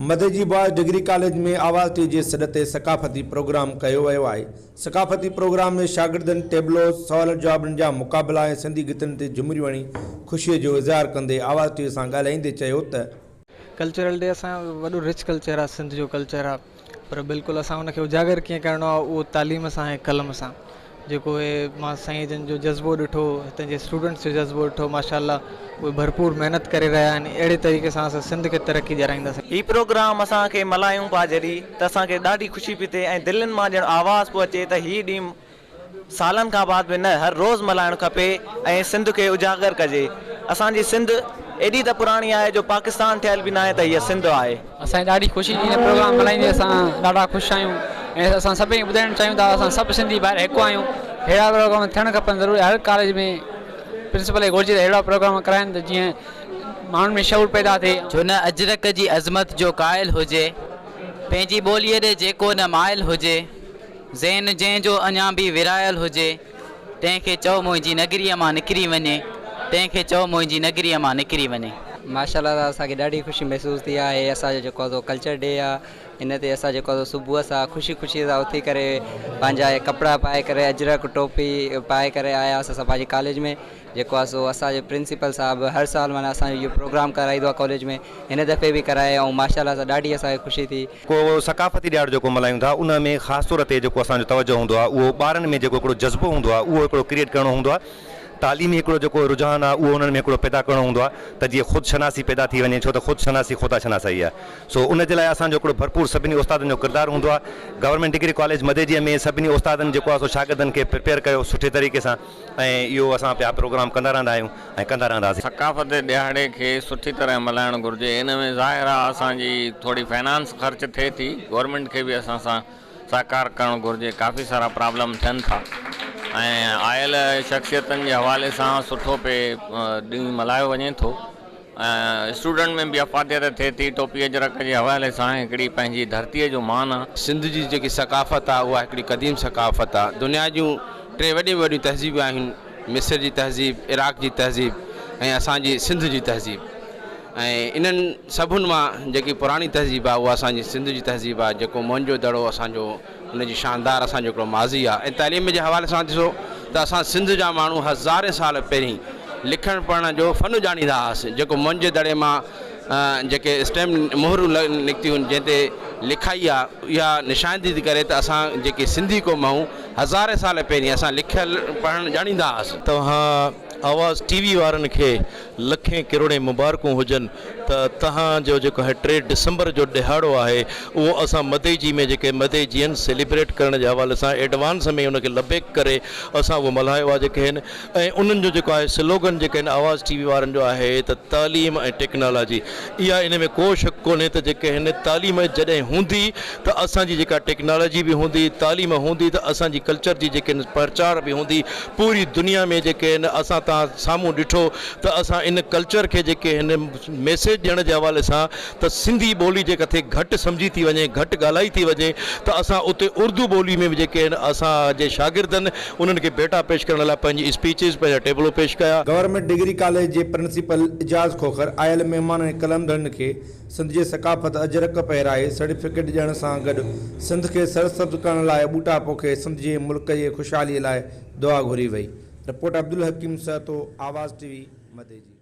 मदेजी boys degree college में आवाज़ T जे सॾ ते सकाफ़ती प्रोग्राम कयो वियो आहे। सकाफ़ती प्रोग्राम में शागिर्दनि टेबलो सवाल जवाबनि जा मुक़ाबला ऐं सिंधी गीतनि ते झूमिरियूं हणी ख़ुशीअ जो इज़हार कंदे आवाज़ टी सां ॻाल्हाईंदे चयो त कल्चरल डे असां वॾो रिच कल्चर आहे, सिंध जो कल्चर आहे, पर बिल्कुलु असां उनखे उजागर कीअं करणो आहे उहो तालीम सां ऐं कलम सां। जेको मां साईं जन जो जज़्बो ॾिठो, हिते जे स्टूडेंट्स जो जज़्बो ॾिठो, माशाअल्लाह उहे भरपूर मेहनत करे रहिया आहिनि। अहिड़े तरीक़े सां असां सिंध खे तरक़ी ॾियाराईंदासीं। ही प्रोग्राम असांखे मल्हायूं पिया जॾहिं त असांखे ॾाढी ख़ुशी पई थिए ऐं दिलनि मां ॼण आवाज़ पियो अचे त हीउ ॾींहुं सालनि खां बाद में न हर रोज़ मल्हाइणु खपे ऐं सिंध खे उजागर कजे। असांजी सिंध एॾी त पुराणी आहे जो पाकिस्तान थियल बि न आहे त हीअ सिंध आहे। असांजी ॾाढी ख़ुशी थी हिन प्रोग्राम मल्हाईंदे असां ॾाढा ख़ुशि आहियूं ऐं असां सभिनी ॿुधाइणु चाहियूं था असां सभु सिंधी ॿाहिरि हिकु आहियूं। अहिड़ा प्रोग्राम थियणु खपनि ज़रूरी। हर कॉलेज में प्रिंसिपल खे घुरिजे त अहिड़ा प्रोग्राम कराइनि त जीअं माण्हुनि में शऊर पैदा थिए। छो न अजरक जी अज़मत जो क़ाइल हुजे, पंहिंजी ॿोलीअ ॾे जेको न माइल हुजे, ज़हन जंहिंजो अञा बि विरायल हुजे, तंहिंखे चओ मुंहिंजी नगरीअ मां निकिरी वञे, तंहिंखे चओ मुंहिंजी नगरीअ मां निकिरी वञे। माशाअल्लाह असांखे ॾाढी ख़ुशी महसूस थी आहे। असांजो जेको आहे कल्चर डे आहे, इन ते असां जेको आहे सुबुह सां ख़ुशी सां उथी करे पंहिंजा कपिड़ा पाए करे अजरक टोपी पाए करे आयासीं असां पंहिंजे कॉलेज में। जेको आहे सो असांजे प्रिंसिपल साहिबु हर साल माना असांजो इहो प्रोग्राम कराईंदो आहे कॉलेज में, हिन दफ़े बि कराए ऐं माशाअल्लाह सां ॾाढी असांखे ख़ुशी थी। को सकाफ़ती ॾियार जेको मल्हायूं था उन में ख़ासि तौर ते जेको असांजो तवजो हूंदो आहे उहो ॿारनि में जेको हिकिड़ो जज़्बो हूंदो आहे उहो हिकिड़ो क्रिएट करिणो हूंदो आहे। तालीमी हिकिड़ो जेको रुझान आहे उहो उन्हनि में हिकिड़ो पैदा करिणो हूंदो आहे त जीअं ख़ुदि शनासी पैदा थी वञे, छो त ख़ुदि शनासी ख़ुदा शनासी आहे। सो उन जे लाइ असांजो हिकिड़ो भरपूर सभिनी उस्तादनि जो किरदारु हूंदो आहे। गवर्नमेंट डिग्री कॉलेज मदेजीअ में सभिनी उस्तादनि जेको आहे सो शागिर्दनि खे प्रिपेयर कयो सुठे तरीक़े सां ऐं इहो असां पिया प्रोग्राम कंदा रहंदा आहियूं ऐं कंदा रहंदासीं। सकाफ़त ॾियारे खे सुठी तरह मल्हाइणु घुरिजे। इन में ज़ाहिर आहे असांजी थोरी फाइनेंस ख़र्च थिए थी, गवर्नमेंट खे बि असां सां सहकार करणु घुरिजे। काफ़ी सारा प्रॉब्लम थियनि था ऐं आयल शख़्सियतनि जे हवाले सां सुठो पे ॾींहुं मल्हायो वञे थो। स्टूडेंट में बि अफ़ादियत थिए थी। टोपी अजरक जे हवाले सां हिकिड़ी पंहिंजी धरतीअ जो मान आहे। सिंध जी जेकी सकाफ़त आहे उहा हिकिड़ी क़दीम सकाफ़त आहे। दुनिया जूं टे वॾियूं वॾियूं तहज़ीबूं आहिनि, मिस्र जी तहज़ीब, इराक़ जी तहज़ीब ऐं असांजी सिंध जी तहज़ीब। ऐं इन्हनि सभिनि मां जेकी पुराणी तहज़ीब आहे उहा असांजी सिंध जी तहज़ीब आहे। जेको मोहनजो दड़ो असांजो उनजी शानदार असांजो हिकिड़ो माज़ी आहे। ऐं तइलीम जे हवाले सां ॾिसो त असां सिंध जा माण्हू हज़ारे साल पहिरीं लिखणु पढ़ण जो फ़न ॼाणींदा हुआसीं। जेको मोहनजे दड़े मां जेके स्टैम्प मोहरूं निकितियूं आहिनि जंहिं ते लिखाई आहे इहा निशानी थी करे त असां जेके सिंधी क़ौम आहियूं हज़ारे साल पहिरीं असां लिखियलु पढ़णु ॼाणींदा हुआसीं। तव्हां आवाज़ टीवी वारनि खे लखें किरोड़े मुबारकूं हुजनि त तव्हांजो जेको आहे 3 डिसंबर जो ॾिहाड़ो आहे उहो असां मदेजी में जेके मदेजियन सेलिब्रेट करण जे हवाले सां एडवांस में उनखे लबेक करे असां उहो मल्हायो आहे जेके आहिनि। ऐं उन्हनि जो जेको आहे स्लोगन जेके आहिनि आवाज़ टीवी वारनि जो आहे त तालीम ऐं टेक्नोलॉजी। इहा इन में को शक कोन्हे त जेके आहिनि तालीम जॾहिं हूंदी त असांजी जेका टेक्नोलॉजी बि हूंदी, तालीम हूंदी त असांजी कल्चर जी जेके प्रचार बि हूंदी पूरी दुनिया में। जेके आहिनि असां तव्हां साम्हूं ॾिठो त असां इन कल्चर खे जेके हिन मैसेज ॾियण जे हवाले सां त सिंधी ॿोली जे किथे घटि सम्झी थी वञे, घटि ॻाल्हाई थी वञे त असां उते उर्दू ॿोली में बि जेके आहिनि असांजे शागिर्दनि उन्हनि खे बेटा पेश करण लाइ पंहिंजी स्पीचिस पंहिंजा टेबलो पेश कया। गवर्नमेंट डिग्री कॉलेज जे प्रिंसिपल इजाज़ खोखर आयल महिमान ऐं कलमदड़नि खे सिंध जे सकाफ़त अजरक पहिराए सर्टिफिकेट ॾियण सां गॾु सिंध खे सरसब्ज़ करण लाइ ॿूटा पोखे सिंध जे मुल्क जे ख़ुशहालीअ लाइ दुआ घुरी वई। रिपोर्ट अब्दुल हकीम सहतो, आवाज़ टीवी मदेजी।